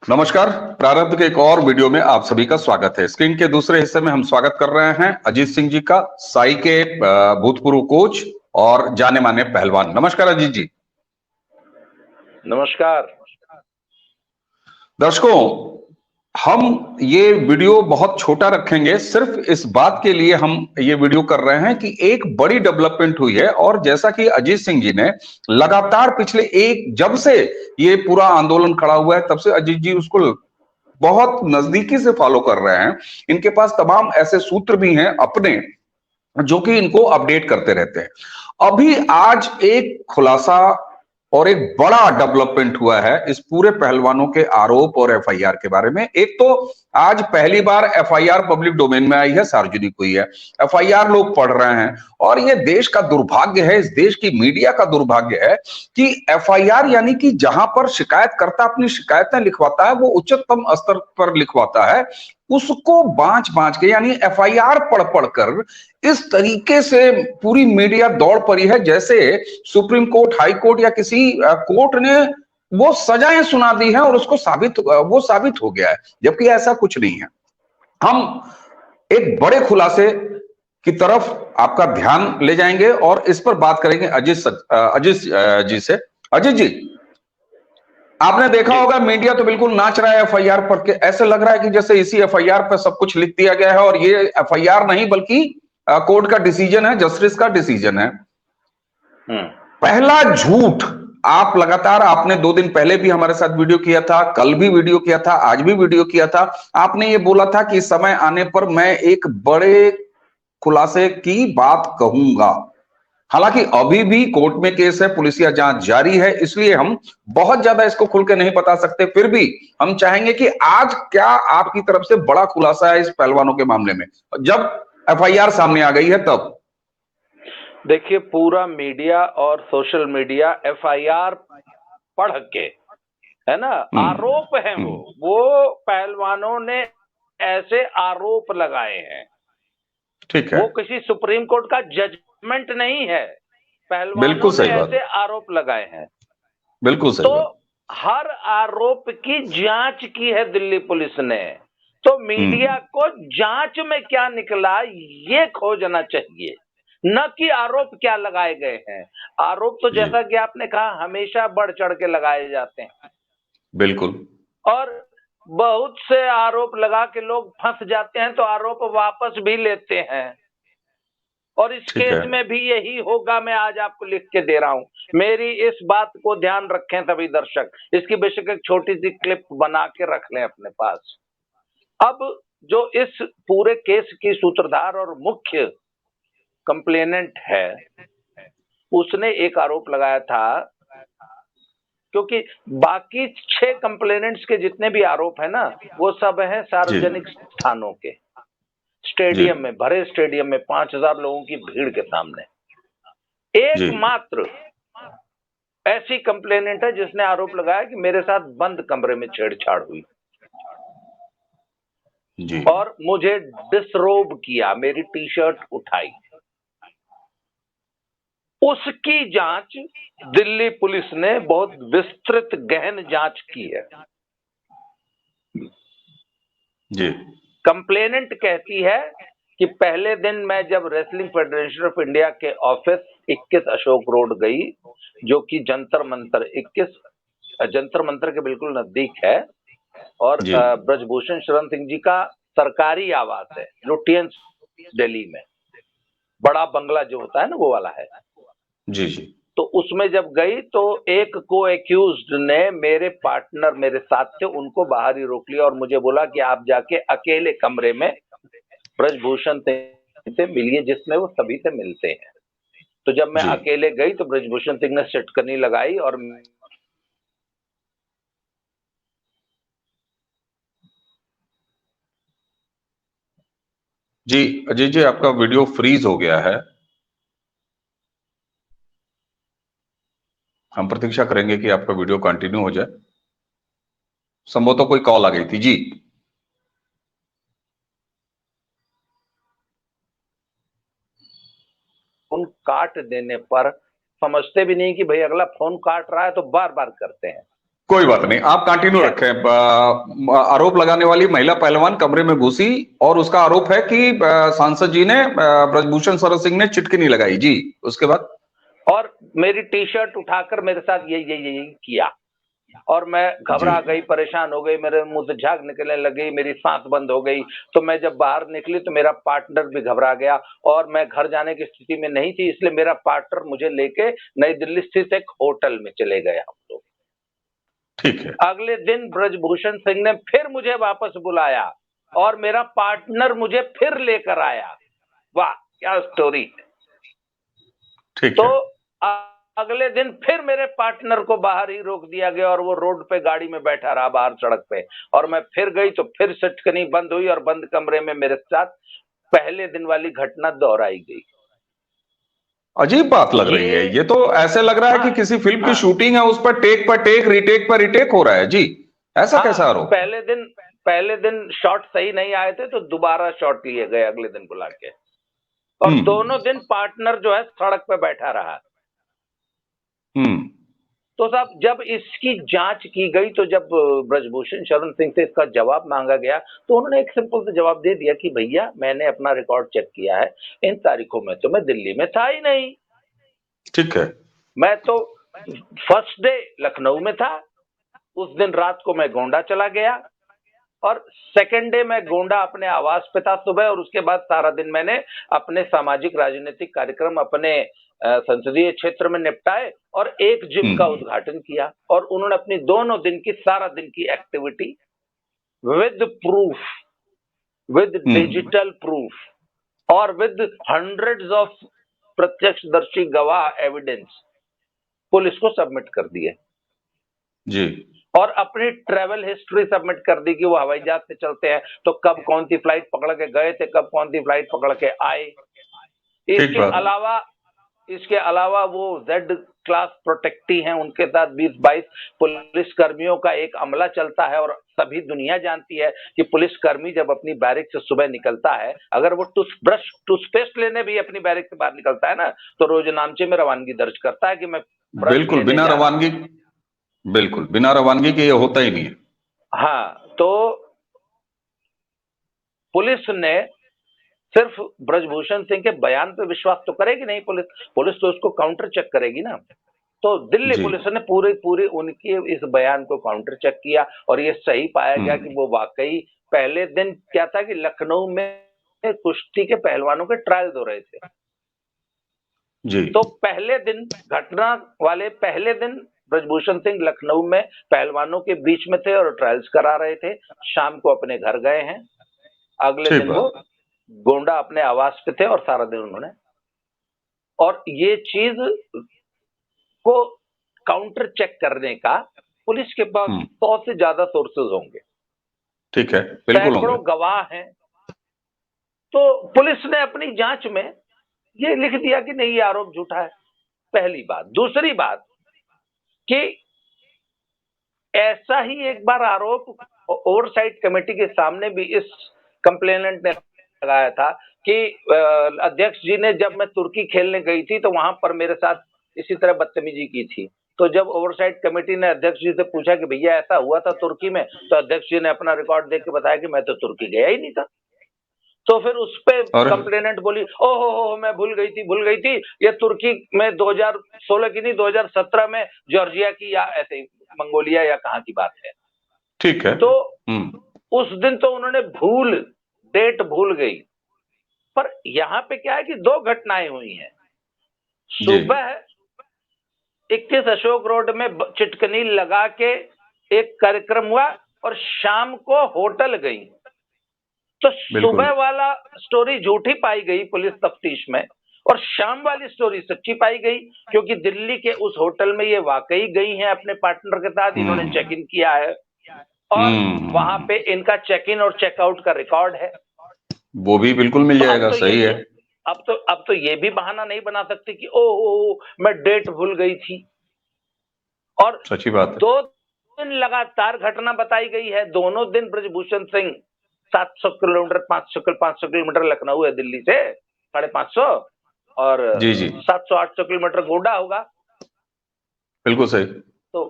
नमस्कार। प्रारंभ के एक और वीडियो में आप सभी का स्वागत है। स्क्रीन के दूसरे हिस्से में हम स्वागत कर रहे हैं अजीत सिंह जी का, साई के भूतपूर्व कोच और जाने माने पहलवान। नमस्कार अजीत जी। नमस्कार दर्शकों, हम ये वीडियो बहुत छोटा रखेंगे, सिर्फ इस बात के लिए हम ये वीडियो कर रहे हैं कि एक बड़ी डेवलपमेंट हुई है। और जैसा कि अजीत सिंह जी ने लगातार पिछले जब से ये पूरा आंदोलन खड़ा हुआ है तब से अजीत जी उसको बहुत नजदीकी से फॉलो कर रहे हैं। इनके पास तमाम ऐसे सूत्र भी हैं अपने, जो कि इनको अपडेट करते रहते हैं। अभी आज एक खुलासा और एक बड़ा डेवलपमेंट हुआ है इस पूरे पहलवानों के आरोप और एफआईआर के बारे में। एक तो आज पहली बार एफआईआर पब्लिक डोमेन में आई है, सार्वजनिक हुई है, एफआईआर लोग पढ़ रहे हैं। और ये देश का दुर्भाग्य है, इस देश की मीडिया का दुर्भाग्य है कि एफआईआर यानी कि जहां पर शिकायतकर्ता अपनी शिकायतें लिखवाता है, वो उच्चतम स्तर पर लिखवाता है, उसको बांच बांच के यानी एफआईआर पढ़ पढ़ कर इस तरीके से पूरी मीडिया दौड़ पड़ी है जैसे सुप्रीम कोर्ट, हाई कोर्ट या किसी कोर्ट ने वो सजाएं सुना दी है और उसको साबित हो गया है, जबकि ऐसा कुछ नहीं है। हम एक बड़े खुलासे की तरफ आपका ध्यान ले जाएंगे और इस पर बात करेंगे अजीत जी से। अजीत जी, आपने देखा होगा मीडिया तो बिल्कुल नाच रहा है एफआईआर पढ़ के। ऐसे लग रहा है कि जैसे इसी एफआईआर पर सब कुछ लिख दिया गया है और ये एफआईआर नहीं बल्कि कोर्ट का डिसीजन है, जस्टिस का डिसीजन है। पहला झूठ, आप लगातार, आपने 2 दिन पहले भी हमारे साथ वीडियो किया था, कल भी वीडियो किया था, आज भी वीडियो किया था। आपने ये बोला था कि समय आने पर मैं एक बड़े खुलासे की बात कहूंगा। हालांकि अभी भी कोर्ट में केस है, पुलिसिया जांच जारी है, इसलिए हम बहुत ज्यादा इसको खुल के नहीं बता सकते। फिर भी हम चाहेंगे कि आज क्या आपकी तरफ से बड़ा खुलासा है इस पहलवानों के मामले में, जब एफआईआर सामने आ गई है तब। देखिए, पूरा मीडिया और सोशल मीडिया एफआईआर पढ़ के, है ना, आरोप है वो पहलवानों ने ऐसे आरोप लगाए हैं। ठीक है, वो किसी सुप्रीम कोर्ट का जजमेंट नहीं है, बिल्कुल पहलवानों ने सही बात, ऐसे आरोप लगाए हैं। बिल्कुल सही तो बात। हर आरोप की जांच की है दिल्ली पुलिस ने। तो मीडिया को जांच में क्या निकला ये खोजना चाहिए, न कि आरोप क्या लगाए गए हैं। आरोप तो जैसा कि आपने कहा हमेशा बढ़ चढ़ के लगाए जाते हैं, बिल्कुल। और बहुत से आरोप लगा के लोग फंस जाते हैं तो आरोप वापस भी लेते हैं। और इस ठीक है, केस में भी यही होगा, मैं आज आपको लिख के दे रहा हूं। मेरी इस बात को ध्यान रखें सभी दर्शक, इसकी बेशक एक छोटी सी क्लिप बना के रख लें अपने पास। अब जो इस पूरे केस की सूत्रधार और मुख्य कंप्लेनेंट है, उसने एक आरोप लगाया था, क्योंकि बाकी 6 कंप्लेनेंट्स के जितने भी आरोप है ना, वो सब हैं सार्वजनिक स्थानों के, स्टेडियम में, भरे स्टेडियम में 5000 लोगों की भीड़ के सामने। एकमात्र ऐसी कंप्लेनेंट है जिसने आरोप लगाया कि मेरे साथ बंद कमरे में छेड़छाड़ हुई जी, और मुझे डिसरोब किया, मेरी टी शर्ट उठाई। उसकी जांच दिल्ली पुलिस ने बहुत विस्तृत गहन जांच की है। जी, कंप्लेनेंट कहती है कि पहले दिन मैं जब रेसलिंग फेडरेशन ऑफ इंडिया के ऑफिस 21 अशोक रोड गई, जो कि जंतर मंतर 21 जंतर मंतर के बिल्कुल नजदीक है, और ब्रजभूषण शरण सिंह जी का सरकारी आवास है जो टीएन दिल्ली में, बड़ा बंगला जो होता है ना, वो वाला है। जी, जी। तो उसमें जब गई तो एक को एक्यूज्ड ने, मेरे पार्टनर मेरे साथ थे, उनको बाहर ही रोक लिया और मुझे बोला कि आप जाके अकेले कमरे में ब्रजभूषण सिंह से मिलिए, जिसमें वो सभी से मिलते हैं। तो जब मैं अकेले गई तो ब्रजभूषण सिंह ने सिटकनी लगाई और जी अजय जी, आपका वीडियो फ्रीज हो गया है। हम प्रतीक्षा करेंगे कि आपका वीडियो कंटिन्यू हो जाए। संभवतः कोई कॉल आ गई थी। जी, फोन काट देने पर समझते भी नहीं कि भाई अगला फोन काट रहा है, तो बार बार करते हैं। कोई बात नहीं, आप कंटिन्यू रखें। आरोप लगाने वाली महिला पहलवान कमरे में घुसी और उसका आरोप है कि सांसद जी ने ब्रजभूषण शरण सिंह ने चिटकी नहीं लगाई जी। उसके बाद और मेरी टी शर्ट उठाकर मेरे साथ यही किया और मैं घबरा गई, परेशान हो गई, मेरे मुंह से झाग निकलने लगी, मेरी सांस बंद हो गई। तो मैं जब बाहर निकली तो मेरा पार्टनर भी घबरा गया और मैं घर जाने की स्थिति में नहीं थी, इसलिए मेरा पार्टनर मुझे लेके नई दिल्ली स्थित एक होटल में चले गए हम लोग। ठीक है। अगले दिन ब्रजभूषण सिंह ने फिर मुझे वापस बुलाया और मेरा पार्टनर मुझे फिर लेकर आया। वाह क्या स्टोरी। ठीक तो है। अगले दिन फिर मेरे पार्टनर को बाहर ही रोक दिया गया और वो रोड पे गाड़ी में बैठा रहा बाहर सड़क पे, और मैं फिर गई तो फिर सिटकनी बंद हुई और बंद कमरे में मेरे साथ पहले दिन वाली घटना दोहराई गई। अजीब बात लग रही है ये तो। ऐसे लग रहा है कि किसी फिल्म की शूटिंग है, उस पर टेक रिटेक पर रिटेक हो रहा है जी। ऐसा कैसा आरोप? पहले दिन शॉट सही नहीं आए थे तो दोबारा शॉट लिए गए अगले दिन बुला के, और दोनों दिन पार्टनर जो है सड़क पे बैठा रहा। तो साहब जब इसकी जांच की गई तो जब ब्रजभूषण शरण सिंह से इसका जवाब मांगा गया तो उन्होंने एक सिंपल सा जवाब दे दिया कि भैया मैंने अपना रिकॉर्ड चेक किया है, इन तारीखों में तो मैं दिल्ली में था ही नहीं। ठीक है। मैं तो फर्स्ट डे लखनऊ में था, उस दिन रात को मैं गोंडा चला गया और सेकेंड डे मैं गोंडा अपने आवास पे था सुबह, और उसके बाद सारा दिन मैंने अपने सामाजिक राजनीतिक कार्यक्रम अपने संसदीय क्षेत्र में निपटाए और एक जिम का उद्घाटन किया। और उन्होंने अपनी दोनों दिन की सारा दिन की activity with proof, with digital proof और विद हंड्रेड्स ऑफ प्रत्यक्षदर्शी गवाह एविडेंस पुलिस को सबमिट कर दिए जी। और अपनी ट्रेवल हिस्ट्री सबमिट कर दी कि वो हवाई जहाज से चलते हैं तो कब कौन सी फ्लाइट पकड़ के गए थे, कब कौन सी फ्लाइट पकड़ के आए। इसके अलावा वो जेड क्लास प्रोटेक्टी हैं, उनके साथ 20-22 पुलिस कर्मियों का एक अमला चलता है और सभी दुनिया जानती है कि पुलिसकर्मी जब अपनी बैरिक से सुबह निकलता है, अगर वो टूथपेस्ट लेने भी अपनी बैरिक से बाहर निकलता है ना, तो रोजनामचे में रवानगी दर्ज करता है कि मैं बिल्कुल बिना रवानगी, बिल्कुल बिना रवानगी के ये होता ही नहीं है। हाँ, तो पुलिस ने सिर्फ ब्रजभूषण सिंह के बयान पे विश्वास तो करेगी नहीं, पुलिस तो उसको काउंटर चेक करेगी ना। तो दिल्ली पुलिस ने पूरी उनकी इस बयान को काउंटर चेक किया और ये सही पाया गया कि वो वाकई पहले दिन क्या था कि लखनऊ में कुश्ती के पहलवानों के ट्रायल्स हो रहे थे जी। तो पहले दिन, घटना वाले पहले दिन ब्रजभूषण सिंह लखनऊ में पहलवानों के बीच में थे और ट्रायल्स करा रहे थे। शाम को अपने घर गए हैं, अगले दिन वो गोंडा अपने आवास पे थे और सारा दिन उन्होंने, और ये चीज को काउंटर चेक करने का पुलिस के पास 100 से ज्यादा सोर्सेज होंगे। ठीक है, बिल्कुल सैकड़ों गवाह हैं। तो पुलिस ने अपनी जांच में ये लिख दिया कि नहीं, ये आरोप झूठा है, पहली बात। दूसरी बात कि ऐसा ही एक बार आरोप ओवरसाइट कमेटी के सामने भी इस कंप्लेनेंट ने लगाया था कि अध्यक्ष जी ने, जब मैं तुर्की खेलने गई थी तो वहां पर मेरे साथ इसी तरह बदतमीजी की थी। तो जब ओवरसाइट कमेटी ने अध्यक्ष जी से पूछा कि भैया ऐसा हुआ था तुर्की में, तो अध्यक्ष जी ने अपना रिकॉर्ड देख के बताया कि मैं तो तुर्की गया ही नहीं था। तो फिर उस पे कंप्लेनेंट बोली, ओहो मैं भूल गई थी, ये तुर्की में 2016 की नहीं 2017 में जॉर्जिया की या ऐसे मंगोलिया या कहाँ की बात है। ठीक है। तो उस दिन तो उन्होंने डेट भूल गई। पर यहाँ पे क्या है कि दो घटनाएं हुई हैं। सुबह 21 अशोक रोड में चिटकनी लगा के एक कार्यक्रम हुआ और शाम को होटल गई। तो सुबह वाला स्टोरी झूठी पाई गई पुलिस तफ्तीश में और शाम वाली स्टोरी सच्ची पाई गई, क्योंकि दिल्ली के उस होटल में ये वाकई गई हैं अपने पार्टनर के साथ, इन्होंने चेक इन किया है और वहां पे इनका चेक इन और चेकआउट का रिकॉर्ड है, वो भी बिल्कुल मिल जाएगा। सही है। अब तो ये भी बहाना नहीं बना सकते कि ओह मैं डेट भूल गई थी। और सच्ची बात है। 2 दिन लगातार घटना बताई गई है। दोनों दिन ब्रजभूषण सिंह 700 किलोमीटर 500 किलोमीटर लखनऊ है दिल्ली से, 550 और 700-800 किलोमीटर गोंडा होगा। बिल्कुल सही। तो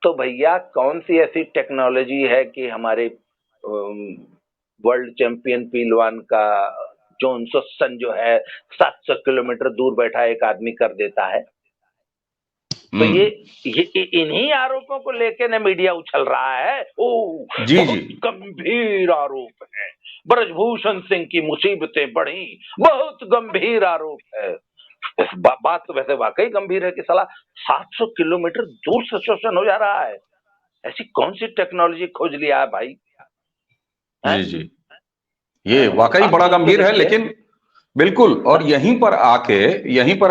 तो भैया कौन सी ऐसी टेक्नोलॉजी है कि हमारे वर्ल्ड चैंपियन पहलवान का जॉनसन जो है 700 किलोमीटर दूर बैठा एक आदमी कर देता है? तो ये इन्हीं आरोपों को लेके न मीडिया उछल रहा है। जी बहुत गंभीर आरोप है, ब्रजभूषण सिंह की मुसीबतें बढ़ी, बहुत गंभीर आरोप है। इस बात तो वैसे वाकई गंभीर है कि साला 700 किलोमीटर दूर से शोषण हो जा रहा है। ऐसी कौन सी टेक्नोलॉजी खोज लिया है भाई? जी जी, ये वाकई बड़ा गंभीर है। लेकिन बिल्कुल, और यहीं पर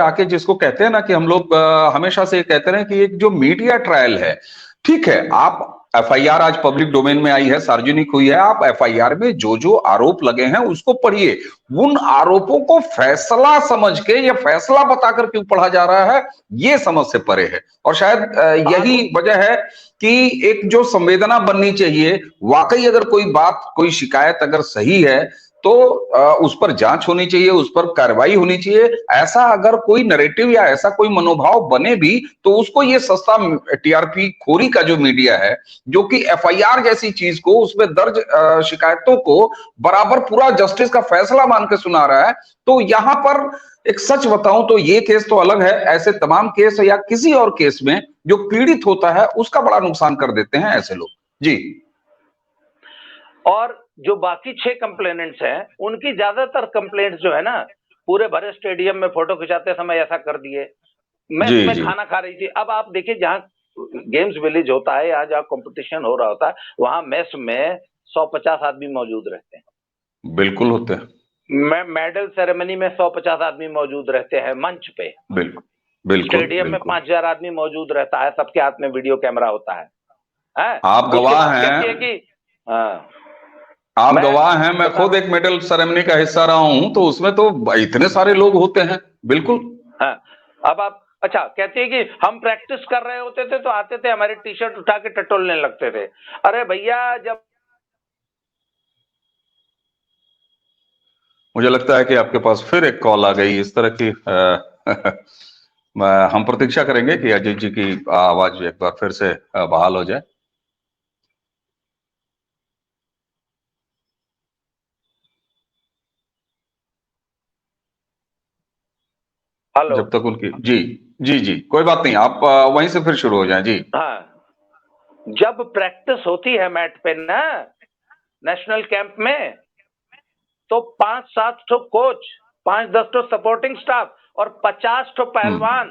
आके जिसको कहते हैं ना कि हम लोग हमेशा से कहते हैं कि एक जो मीडिया ट्रायल है, ठीक है, आप एफआईआर आज पब्लिक डोमेन में आई है, सार्वजनिक हुई है, आप एफआईआर में जो जो आरोप लगे हैं उसको पढ़िए। उन आरोपों को फैसला समझ के या फैसला बताकर क्यों पढ़ा जा रहा है, ये समझ से परे है। और शायद यही वजह है कि एक जो संवेदना बननी चाहिए, वाकई अगर कोई बात, कोई शिकायत अगर सही है तो उस पर जांच होनी चाहिए, उस पर कार्रवाई होनी चाहिए। ऐसा अगर कोई नैरेटिव या ऐसा कोई मनोभाव बने भी तो उसको ये सस्ता टीआरपी खोरी का जो मीडिया है, जो कि एफआईआर जैसी चीज को, उसमें दर्ज शिकायतों को बराबर पूरा जस्टिस का फैसला मान के सुना रहा है। तो यहां पर एक सच बताऊं तो ये केस तो अलग है, ऐसे तमाम केस या किसी और केस में जो पीड़ित होता है उसका बड़ा नुकसान कर देते हैं ऐसे लोग। जी, और जो बाकी 6 कंप्लेनेंट्स हैं, उनकी ज्यादातर कंप्लेंट्स जो है ना, पूरे भरे स्टेडियम में फोटो खिंचाते समय ऐसा कर दिए, मैं खाना खा रही थी। अब आप देखिए, जहाँ गेम्स विलेज होता है, यहाँ जहाँ कंपटीशन हो रहा होता है, वहां मेस में 150 आदमी मौजूद रहते हैं। बिल्कुल होते हैं। मेडल सेरेमनी में 150 आदमी मौजूद रहते हैं मंच पे। बिल्कुल बिल्कुल। स्टेडियम में 5000 आदमी मौजूद रहता है, सबके हाथ में वीडियो कैमरा होता है। आप गवाह हैं कि आप गवाह हैं, मैं खुद एक मेडल सेरेमनी का हिस्सा रहा हूं, तो उसमें तो इतने सारे लोग होते हैं। बिल्कुल। हाँ, अब आप अच्छा कहते हैं कि हम प्रैक्टिस कर रहे होते थे तो आते थे, हमारी टी शर्ट उठा के टटोलने लगते थे। अरे भैया, जब मुझे लगता है कि आपके पास फिर एक कॉल आ गई इस तरह की। हम प्रतीक्षा करेंगे कि अजय जी की आवाज एक बार फिर से बहाल हो जाए। हेलो, जब तक उनकी जी जी जी कोई बात नहीं, आप वहीं से फिर शुरू हो जाएं। जी हाँ, जब प्रैक्टिस होती है मैट पे ना, नेशनल कैंप में, तो 5-7 ठो कोच, 5-10 ठो सपोर्टिंग स्टाफ और 50 ठो पहलवान,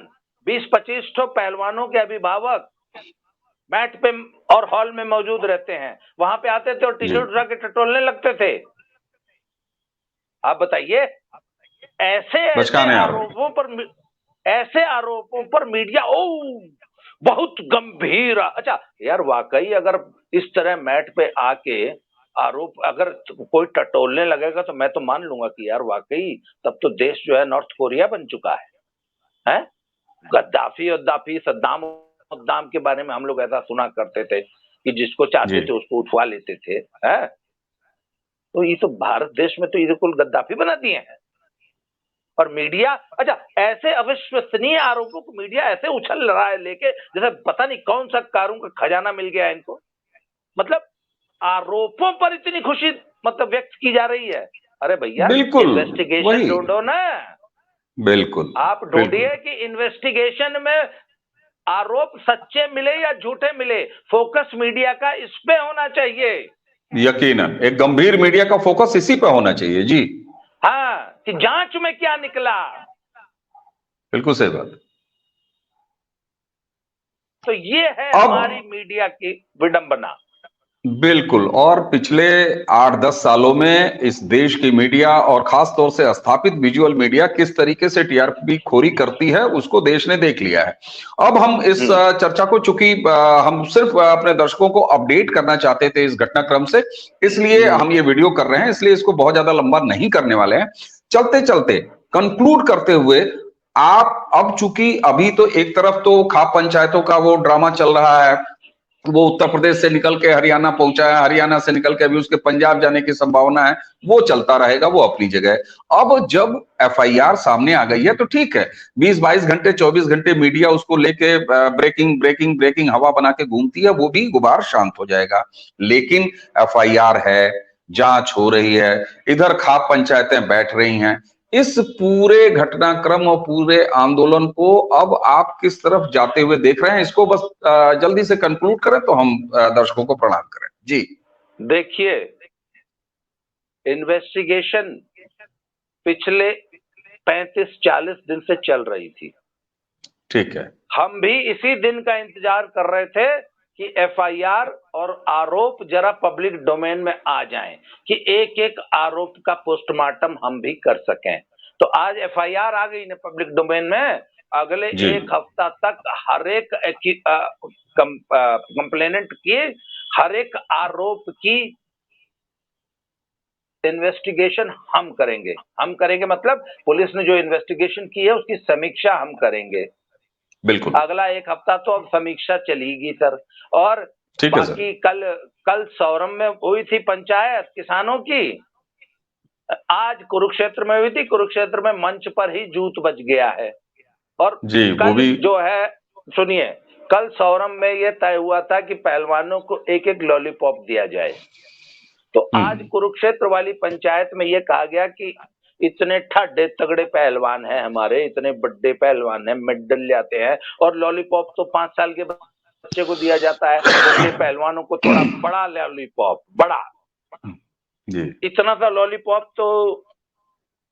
20-25 ठो पहलवानों के अभिभावक मैट पे और हॉल में मौजूद रहते हैं। वहां पे आते थे और टी शर्ट उठा के टटोलने लगते थे। आप बताइए, ऐसे आरोपों पर मीडिया बहुत गंभीर। अच्छा यार, वाकई अगर इस तरह मैट पे आके आरोप अगर कोई टटोलने लगेगा तो मैं तो मान लूंगा कि यार वाकई तब तो देश जो है नॉर्थ कोरिया बन चुका है? गद्दाफी सद्दाम के बारे में हम लोग ऐसा सुना करते थे कि जिसको चाहते थे उसको उठवा लेते थे। तो ये तो भारत देश में तो ये कुल गद्दाफी बना दिए हैं। और मीडिया, अच्छा, ऐसे अविश्वसनीय आरोपों को मीडिया ऐसे उछल रहा है लेके, जैसे पता नहीं कौन सा कारों का खजाना मिल गया है इनको। मतलब आरोपों पर इतनी खुशी मतलब व्यक्त की जा रही है। अरे भैया, इन्वेस्टिगेशन ढूंढो ना। बिल्कुल, आप ढूंढिए कि इन्वेस्टिगेशन में आरोप सच्चे मिले या झूठे मिले, फोकस मीडिया का इस पे होना चाहिए। यकीनन एक गंभीर मीडिया का फोकस इसी पे होना चाहिए। जी हाँ, कि जांच में क्या निकला। बिल्कुल सही बात। तो ये है हमारी मीडिया की विडंबना। बिल्कुल, और पिछले 8-10 सालों में इस देश की मीडिया और खास तौर से स्थापित विजुअल मीडिया किस तरीके से टीआरपी खोरी करती है उसको देश ने देख लिया है। अब हम इस चर्चा को, चूंकि हम सिर्फ अपने दर्शकों को अपडेट करना चाहते थे इस घटनाक्रम से, इसलिए हम ये वीडियो कर रहे हैं, इसलिए इसको बहुत ज्यादा लंबा नहीं करने वाले हैं। चलते चलते कंक्लूड करते हुए, आप अब चूंकि अभी तो एक तरफ तो खाप पंचायतों का वो ड्रामा चल रहा है, वो उत्तर प्रदेश से निकल के हरियाणा पहुंचा है, हरियाणा से निकल के अभी उसके पंजाब जाने की संभावना है, वो चलता रहेगा, वो अपनी जगह है। अब जब एफआईआर सामने आ गई है तो ठीक है, 20-22 घंटे 24 घंटे मीडिया उसको लेके ब्रेकिंग ब्रेकिंग ब्रेकिंग हवा बना के घूमती है, वो भी गुबार शांत हो जाएगा। लेकिन एफआईआर है, जांच हो रही है, इधर खाप पंचायतें बैठ रही हैं, इस पूरे घटनाक्रम और पूरे आंदोलन को अब आप किस तरफ जाते हुए देख रहे हैं? इसको बस जल्दी से कंक्लूड करें तो हम दर्शकों को प्रणाम करें। जी देखिए, इन्वेस्टिगेशन पिछले 35-40 दिन से चल रही थी। ठीक है। हम भी इसी दिन का इंतजार कर रहे थे कि एफआईआर और आरोप जरा पब्लिक डोमेन में आ जाएं, कि एक एक आरोप का पोस्टमार्टम हम भी कर सकें। तो आज एफआईआर आ गई ना पब्लिक डोमेन में। अगले एक हफ्ता तक हर एक कंप्लेनेंट की, हर एक आरोप की इन्वेस्टिगेशन हम करेंगे मतलब पुलिस ने जो इन्वेस्टिगेशन की है उसकी समीक्षा हम करेंगे। बिल्कुल। अगला एक हफ्ता तो अब समीक्षा चलेगी सर। और बाकी कल सौरम में हुई थी पंचायत किसानों की, आज कुरुक्षेत्र में हुई थी, कुरुक्षेत्र में मंच पर ही जूत बज गया है। और जी, कल वो भी जो है, सुनिए, कल सौरम में यह तय हुआ था कि पहलवानों को एक एक लॉलीपॉप दिया जाए। तो आज कुरुक्षेत्र वाली पंचायत में यह कहा गया कि इतने ठाडे तगड़े पहलवान हैं हमारे, इतने बड़े पहलवान हैं, मेडल लाते हैं, और लॉलीपॉप तो 5 साल के बच्चे को दिया जाता है, इसलिए पहलवानों को थोड़ा बड़ा लॉलीपॉप, बड़ा जी। इतना सा लॉलीपॉप तो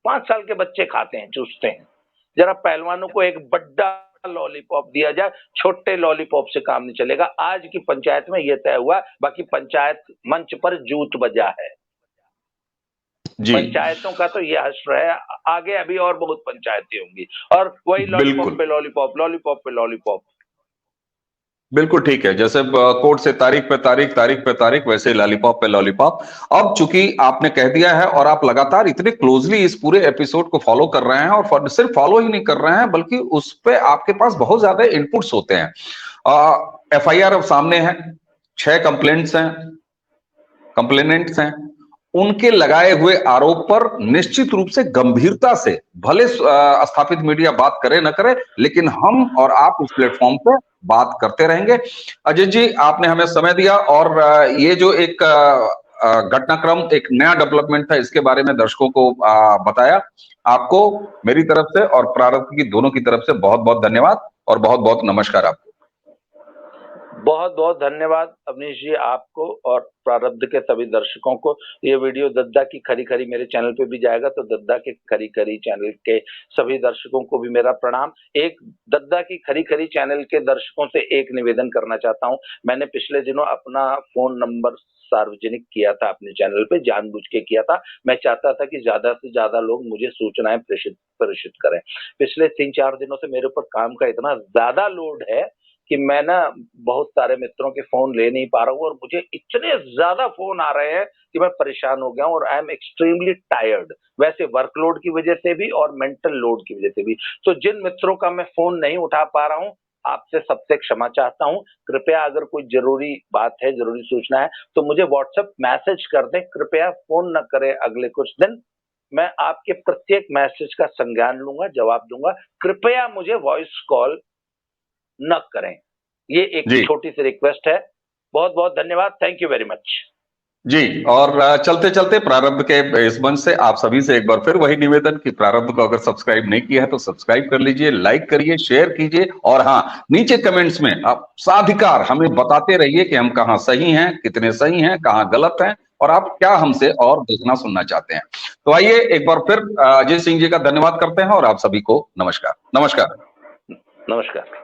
5 साल के बच्चे खाते हैं, चूसते हैं। जरा पहलवानों को एक बड़ा लॉलीपॉप दिया जाए, छोटे लॉलीपॉप से काम नहीं चलेगा। आज की पंचायत में यह तय हुआ, बाकी पंचायत मंच पर जूत बजा है। पंचायतों का तो ये हश्र है, आगे अभी और बहुत पंचायतें होंगी और वही लॉलीपॉप पे लॉलीपॉप, लॉलीपॉप पे लॉलीपॉप। बिल्कुल ठीक है, जैसे कोर्ट से तारीख पे तारीख, तारीख पे तारीख, वैसे लॉलीपॉप पे लॉलीपॉप। अब चूंकि आपने कह दिया है और आप लगातार इतने क्लोजली इस पूरे एपिसोड को फॉलो कर रहे हैं, और सिर्फ फॉलो ही नहीं कर रहे हैं बल्कि उस पे आपके पास बहुत ज्यादा इनपुट्स होते हैं। एफआईआर अब सामने है, 6 कंप्लेंट्स हैं, कंप्लेनेंट्स हैं, उनके लगाए हुए आरोप पर निश्चित रूप से गंभीरता से भले स्थापित मीडिया बात करे न करे, लेकिन हम और आप उस प्लेटफॉर्म पे बात करते रहेंगे। अजय जी, आपने हमें समय दिया और ये जो एक घटनाक्रम, एक नया डेवलपमेंट था, इसके बारे में दर्शकों को बताया। आपको मेरी तरफ से और प्रारब्ध की दोनों की तरफ से बहुत बहुत धन्यवाद और बहुत बहुत नमस्कार आपको। बहुत बहुत धन्यवाद अवनीश जी, आपको और प्रारब्ध के सभी दर्शकों को। ये वीडियो दद्दा की खरी खरी मेरे चैनल पे भी जाएगा, तो दद्दा के खरी खरी चैनल के सभी दर्शकों को भी मेरा प्रणाम। एक दद्दा की खरी खरी चैनल के दर्शकों से एक निवेदन करना चाहता हूँ। मैंने पिछले दिनों अपना फोन नंबर सार्वजनिक किया था अपने चैनल पे, जानबूझ के किया था। मैं चाहता था कि ज्यादा से ज्यादा लोग मुझे सूचनाएं प्रेषित करें। पिछले 3-4 दिनों से मेरे ऊपर काम का इतना ज्यादा लोड है कि मैं ना बहुत सारे मित्रों के फोन ले नहीं पा रहा हूँ, और मुझे इतने ज्यादा फोन आ रहे हैं कि मैं परेशान हो गया हूँ और आई एम एक्सट्रीमली टायर्ड, वैसे वर्कलोड की वजह से भी और मेंटल लोड की वजह से भी। तो जिन मित्रों का मैं फोन नहीं उठा पा रहा हूँ, आपसे सबसे क्षमा चाहता हूँ। कृपया अगर कोई जरूरी बात है, जरूरी सूचना है, तो मुझे व्हाट्सएप मैसेज कर दें। कृपया फोन न करें अगले कुछ दिन। मैं आपके प्रत्येक मैसेज का संज्ञान लूंगा, जवाब दूंगा। कृपया मुझे वॉइस कॉल न करें, ये एक छोटी सी रिक्वेस्ट है। बहुत बहुत धन्यवाद, थैंक यू वेरी मच जी। और चलते चलते प्रारब्ध के इस मंच से आप सभी से एक बार फिर वही निवेदन कि प्रारब्ध को अगर सब्सक्राइब नहीं किया है तो सब्सक्राइब कर लीजिए, लाइक करिए, शेयर कीजिए, और हाँ, नीचे कमेंट्स में आप साधिकार हमें बताते रहिए कि हम कहाँ सही हैं, कितने सही हैं, कहाँ गलत हैं, और आप क्या हमसे और देखना सुनना चाहते हैं। तो आइए एक बार फिर अजय सिंह जी का धन्यवाद करते हैं और आप सभी को नमस्कार। नमस्कार। नमस्कार।